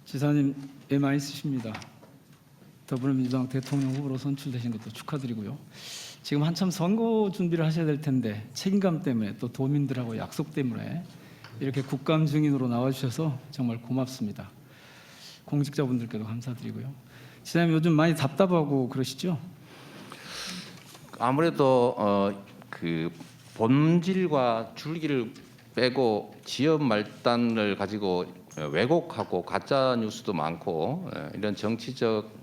지사님 애 많이 쓰십니다. 더불어민주당 대통령 후보로 선출되신 것도 축하드리고요. 지금 한참 선거 준비를 하셔야 될 텐데 책임감 때문에 또 도민들하고 약속 때문에 이렇게 국감 증인으로 나와주셔서 정말 고맙습니다. 공직자분들께도 감사드리고요. 지사님 요즘 많이 답답하고 그러시죠? 아무래도 그 본질과 줄기를 빼고 지역 말단을 가지고 왜곡하고 가짜 뉴스도 많고 이런 정치적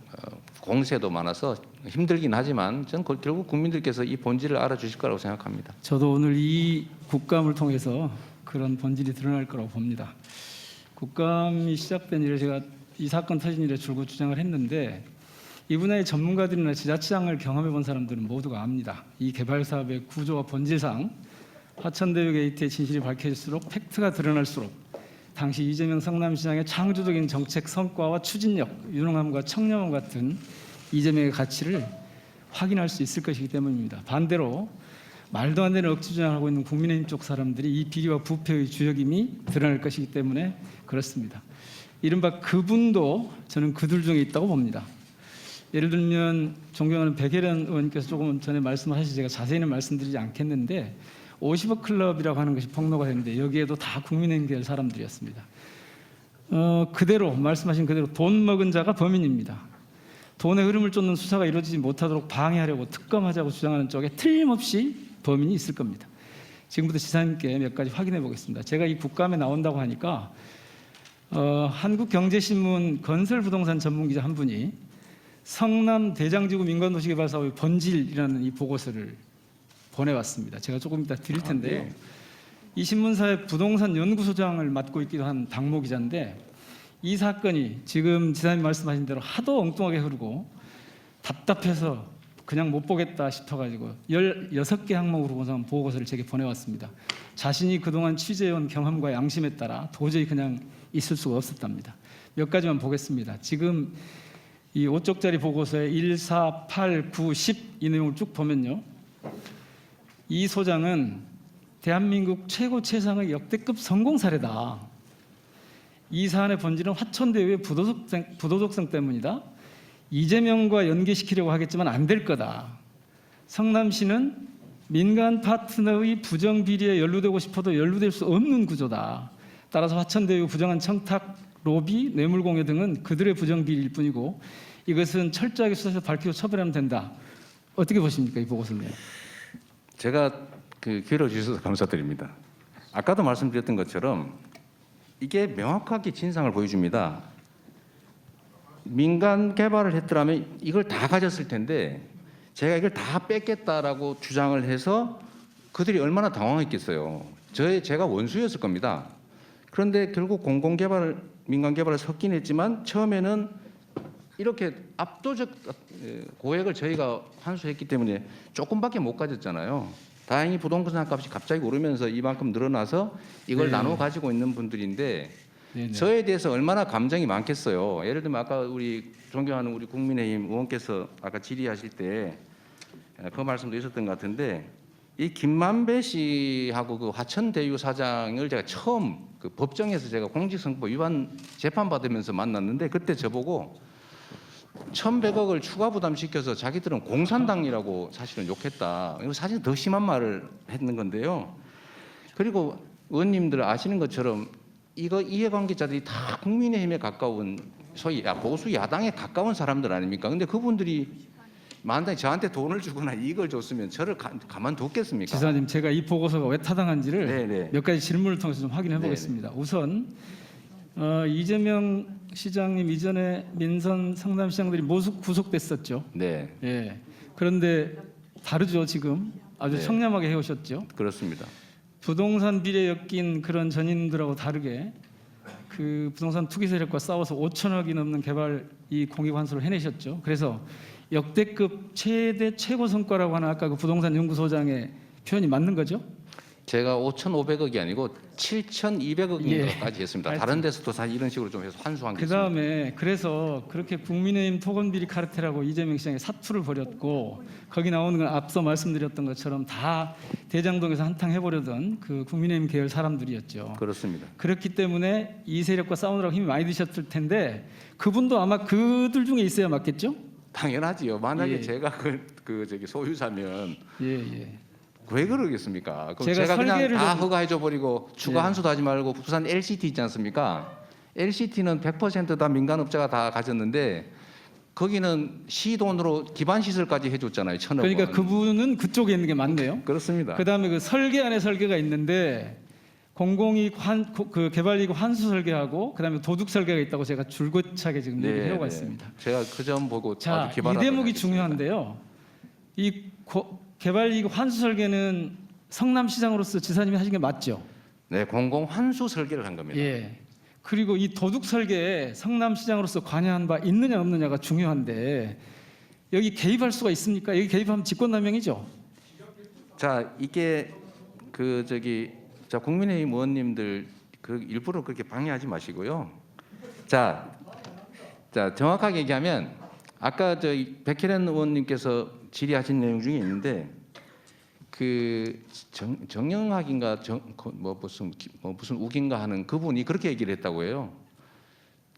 공세도 많아서 힘들긴 하지만 저는 결국 국민들께서 이 본질을 알아주실 거라고 생각합니다. 저도 오늘 이 국감을 통해서 그런 본질이 드러날 거라고 봅니다. 국감이 시작된 이래 제가 이 사건 터진 이래 줄곧 주장을 했는데 이 분야의 전문가들이나 지자체장을 경험해 본 사람들은 모두가 압니다. 이 개발 사업의 구조와 본질상 화천대유 게이트의 진실이 밝혀질수록 팩트가 드러날수록 당시 이재명 성남시장의 창조적인 정책 성과와 추진력, 유능함과 청렴함 같은 이재명의 가치를 확인할 수 있을 것이기 때문입니다. 반대로 말도 안 되는 억지 주장하고 있는 국민의힘 쪽 사람들이 이 비리와 부패의 주역임이 드러날 것이기 때문에 그렇습니다. 이른바 그분도 저는 그들 중에 있다고 봅니다. 예를 들면 존경하는 백혜련 의원님께서 조금 전에 말씀하셔서 제가 자세히는 말씀드리지 않겠는데 50억 클럽이라고 하는 것이 폭로가 됐는데 여기에도 다 국민의힘 계열 사람들이었습니다. 그대로 말씀하신 그대로 돈 먹은 자가 범인입니다. 돈의 흐름을 쫓는 수사가 이루어지지 못하도록 방해하려고 특검하자고 주장하는 쪽에 틀림없이 범인이 있을 겁니다. 지금부터 지사님께 몇 가지 확인해 보겠습니다. 제가 이 국감에 나온다고 하니까 한국경제신문 건설부동산 전문기자 한 분이 성남 대장지구 민간도시개발사업의 본질이라는 이 보고서를 보내왔습니다. 제가 조금 이따 드릴 텐데요. 이 신문사의 부동산 연구소장을 맡고 있기도 한 당모 기자인데 이 사건이 지금 지사님 말씀하신 대로 하도 엉뚱하게 흐르고 답답해서 그냥 못 보겠다 싶어가지고 16개 항목으로 구성한 보고서를 제게 보내왔습니다. 자신이 그동안 취재해온 경험과 양심에 따라 도저히 그냥 있을 수가 없었답니다. 몇 가지만 보겠습니다. 지금 이 5쪽짜리 보고서에 1, 4, 8, 9, 10 이 내용을 쭉 보면요. 이 소장은 대한민국 최고 최상의 역대급 성공 사례다. 이 사안의 본질은 화천대유의 부도덕성 때문이다. 이재명과 연계시키려고 하겠지만 안 될 거다. 성남시는 민간 파트너의 부정비리에 연루되고 싶어도 연루될 수 없는 구조다. 따라서 화천대유 부정한 청탁, 로비, 뇌물공여 등은 그들의 부정비리일 뿐이고 이것은 철저하게 수사해서 밝히고 처벌하면 된다. 어떻게 보십니까? 이 보고서는. 제가 기회를 주셔서 감사드립니다. 아까도 말씀드렸던 것처럼 이게 명확하게 진상을 보여줍니다. 민간 개발을 했더라면 이걸 다 가졌을 텐데 제가 이걸 다 뺏겠다라고 주장을 해서 그들이 얼마나 당황했겠어요. 제가 원수였을 겁니다. 그런데 결국 공공개발, 민간개발을 섞긴 했지만 처음에는 이렇게 압도적 고액을 저희가 환수했기 때문에 조금밖에 못 가졌잖아요. 다행히 부동산 값이 갑자기 오르면서 이만큼 늘어나서 이걸 나눠 가지고 있는 분들인데 저에 대해서 얼마나 감정이 많겠어요. 예를 들면 아까 우리 존경하는 우리 국민의힘 의원께서 아까 질의하실 때 그 말씀도 있었던 것 같은데 이 김만배 씨하고 그 화천대유 사장을 제가 처음 그 법정에서 제가 공직선거법 위반 재판 받으면서 만났는데 그때 저보고 1,100억을 추가 부담시켜서 자기들은 공산당이라고 사실은 욕했다. 이거 사실 더 심한 말을 했는 건데요. 그리고 의원님들 아시는 것처럼 이거 이해관계자들이 다 국민의힘에 가까운 소위 보수 야당에 가까운 사람들 아닙니까? 근데 그분들이 만약에 저한테 돈을 주거나 이익을 줬으면 저를 가만뒀겠습니까? 지사님, 제가 이 보고서가 왜 타당한지를 몇 가지 질문을 통해서 좀 확인해 보겠습니다. 우선 이재명 시장님 이전에 민선 성남시장들이 모두 구속됐었죠. 네. 예. 그런데 다르죠. 지금 아주 네. 청렴하게 해오셨죠. 그렇습니다. 부동산 비리에 엮인 그런 전인들하고 다르게 그 부동산 투기 세력과 싸워서 5천억이 넘는 개발 이 공익 환수를 해내셨죠. 그래서 역대급 최대 최고 성과라고 하는 아까 그 부동산 연구소장의 표현이 맞는 거죠? 제가 5,500억이 아니고 7,200억인가까지 예. 했습니다. 하여튼. 다른 데서도 사실 이런 식으로 좀 해서 환수한 게 그 있습니다. 다음에 그래서 그렇게 국민의힘 토건비리 카르텔하고 이재명 시장이 사투를 벌였고 거기 나오는 건 앞서 말씀드렸던 것처럼 다 대장동에서 한탕 해보려던 그 국민의힘 계열 사람들이었죠. 그렇습니다. 그렇기 때문에 이 세력과 싸우느라고 힘이 많이 드셨을 텐데 그분도 아마 그들 중에 있어야 맞겠죠? 당연하지요. 만약에 예. 제가 저기 소유자면 예. 왜 그러겠습니까? 그럼 제가 제가 그냥 설계를 다 좀- 허가해줘 버리고 추가 예. 환수도 하지 말고 부산 LCT 있지 않습니까? LCT는 100%다 민간업자가 다 가졌는데 거기는 시 돈으로 기반 시설까지 해줬잖아요. 1,000억 원. 그러니까 그분은 그쪽에 있는 게 맞네요. 그렇습니다. 그다음에 그 설계 안에 설계가 있는데 공공이익 그 개발이익 환수 설계하고 그다음에 도둑 설계가 있다고 제가 줄곧차게 지금 얘기를 해오고 있습니다. 제가 그 점 보고 자, 아주 이 기발하다고 대목이 생각했습니다. 중요한데요. 이 개발이익 환수 설계는 성남시장으로서 지사님이 하신 게 맞죠? 네, 공공 환수 설계를 한 겁니다. 예. 그리고 이 도둑 설계에 성남시장으로서 관여한 바 있느냐 없느냐가 중요한데 여기 개입할 수가 있습니까? 여기 개입하면 직권남용이죠. 자, 이게 자 국민의힘 의원님들 그 일부러 그렇게 방해하지 마시고요. 자 정확하게 얘기하면 아까 백혜련 의원님께서 질의하신 내용 중에 있는데 그 정영학인가 무슨 우긴가 하는 그분이 그렇게 얘기를 했다고 해요.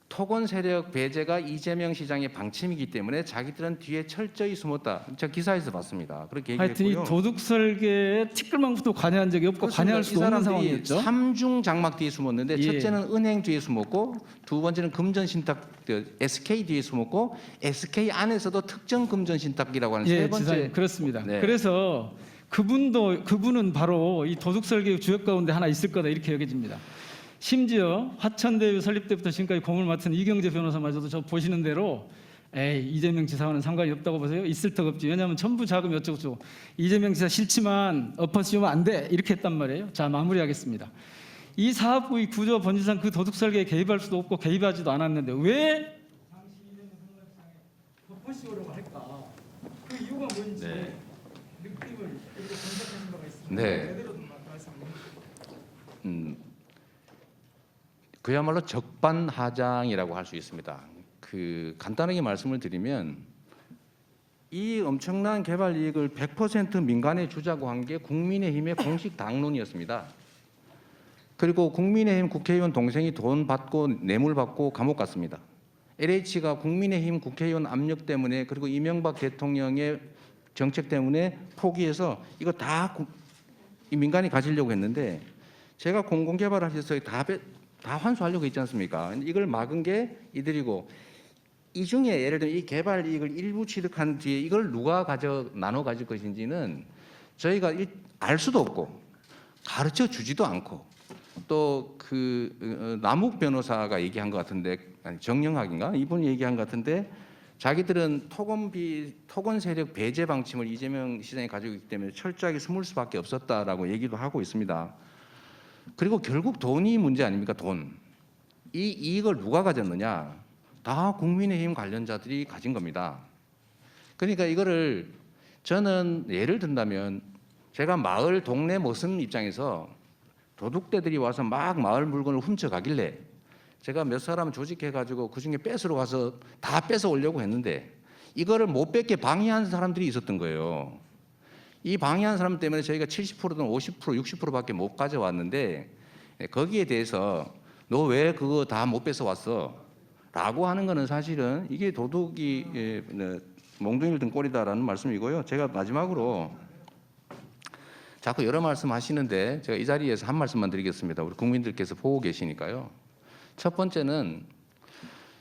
토건 세력 배제가 이재명 시장의 방침이기 때문에 자기들은 뒤에 철저히 숨었다. 제가 기사에서 봤습니다. 그렇게 하여튼 이 얘기했고요. 도둑 설계에 티끌만큼도 관여한 적이 없고 관여할 수 없는 상황이었죠. 삼중 장막 뒤에 숨었는데 예. 첫째는 은행 뒤에 숨었고 두 번째는 금전신탁 SK 뒤에 숨었고 SK 안에서도 특정 금전신탁이라고 하는 세 예, 번째. 지사님 그렇습니다. 네. 그래서 그분은 바로 이 도둑 설계 주역 가운데 하나 있을 거다 이렇게 여겨집니다. 심지어 화천대유 설립 때부터 지금까지 공을 맡은 이경재 변호사마저도 저 보시는 대로 에이 이재명 지사와는 상관이 없다고 보세요. 있을 턱 없지. 왜냐하면 전부 자금이 어쩌고저쩌고 이재명 지사 싫지만 엎어 씌우면 안 돼 이렇게 했단 말이에요. 자 마무리하겠습니다. 이 사업부의 구조 번지상 그 도둑 설계에 개입할 수도 없고 개입하지도 않았는데 왜 당시 이재명 성남시장에 엎어 씌우려고 할까? 그 이유가 뭔지 네. 느낌을 이렇게 분석하신 바가 있습니다. 네. 제대로 좀 말씀해 주시죠. 그야말로 적반하장이라고 할 수 있습니다. 간단하게 말씀을 드리면 이 엄청난 개발 이익을 100% 민간에 주자고 한 게 국민의힘의 공식 당론이었습니다. 그리고 국민의힘 국회의원 동생이 돈 받고 뇌물 받고 감옥 갔습니다. LH가 국민의힘 국회의원 압력 때문에 그리고 이명박 대통령의 정책 때문에 포기해서 이거 다 이 민간이 가지려고 했는데 제가 공공개발하셔서 다 환수하려고 했지 않습니까? 이걸 막은 게 이들이고 이 중에 예를 들면 이 개발 이익을 일부 취득한 뒤에 이걸 누가 나눠 가질 것인지는 저희가 알 수도 없고 가르쳐 주지도 않고 또 남욱 변호사가 얘기한 것 같은데 아니 정영학인가 이분이 얘기한 것 같은데 자기들은 토건 세력 배제 방침을 이재명 시장이 가지고 있기 때문에 철저하게 숨을 수밖에 없었다라고 얘기도 하고 있습니다. 그리고 결국 돈이 문제 아닙니까? 돈. 이 이익을 누가 가졌느냐? 다 국민의힘 관련자들이 가진 겁니다. 그러니까 이거를 저는 예를 든다면 제가 마을 동네 모습 입장에서 도둑대들이 와서 막 마을 물건을 훔쳐가길래 제가 몇 사람 조직해가지고 그중에 뺏으러 가서 다 뺏어 오려고 했는데 이거를 못 뺏게 방해한 사람들이 있었던 거예요. 이 방해한 사람 때문에 저희가 70%든 50%, 60%밖에 못 가져왔는데 거기에 대해서 너 왜 그거 다 못 뺏어 왔어? 라고 하는 거는 사실은 이게 도둑이 몽둥이를 든 꼴이다라는 말씀이고요. 제가 마지막으로 자꾸 여러 말씀 하시는데 제가 이 자리에서 한 말씀만 드리겠습니다. 우리 국민들께서 보고 계시니까요. 첫 번째는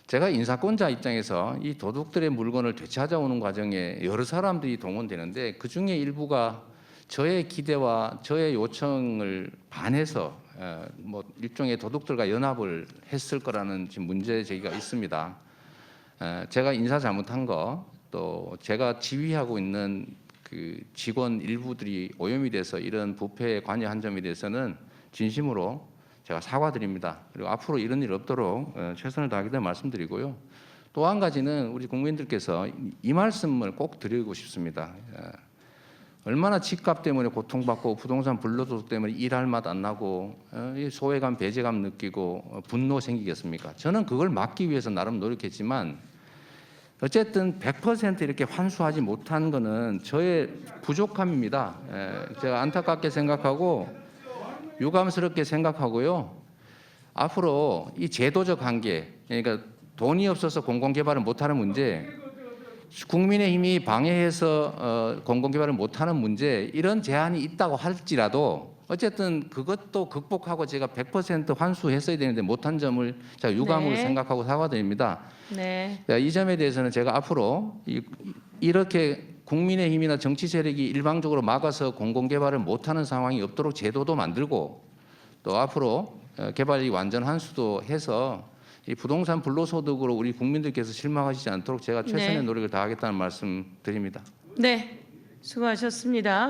제가 인사권자 입장에서 이 도둑들의 물건을 되찾아오는 과정에 여러 사람들이 동원되는데 그중에 일부가 저의 기대와 저의 요청을 반해서 일종의 도둑들과 연합을 했을 거라는 지금 문제 제기가 있습니다. 제가 인사 잘못한 거 또 제가 지휘하고 있는 그 직원 일부들이 오염이 돼서 이런 부패에 관여한 점에 대해서는 진심으로 제가 사과드립니다. 그리고 앞으로 이런 일 없도록 최선을 다하겠다는 말씀드리고요. 또 한 가지는 우리 국민들께서 이 말씀을 꼭 드리고 싶습니다. 얼마나 집값 때문에 고통받고 부동산 불로소득 때문에 일할 맛 안 나고 이 소외감, 배제감 느끼고 분노 생기겠습니까? 저는 그걸 막기 위해서 나름 노력했지만 어쨌든 100% 이렇게 환수하지 못한 거는 저의 부족함입니다. 제가 안타깝게 생각하고 유감스럽게 생각하고요. 앞으로 이 제도적 한계, 그러니까 돈이 없어서 공공개발을 못하는 문제, 국민의힘이 방해해서 공공개발을 못하는 문제, 이런 제한이 있다고 할지라도 어쨌든 그것도 극복하고 제가 100% 환수했어야 되는데 못한 점을 제가 유감으로 네. 생각하고 사과드립니다. 네. 이 점에 대해서는 제가 앞으로 이렇게 국민의힘이나 정치 세력이 일방적으로 막아서 공공개발을 못하는 상황이 없도록 제도도 만들고 또 앞으로 개발이 완전 환수도 해서 이 부동산 불로소득으로 우리 국민들께서 실망하시지 않도록 제가 최선의 네. 노력을 다하겠다는 말씀 드립니다. 네. 수고하셨습니다.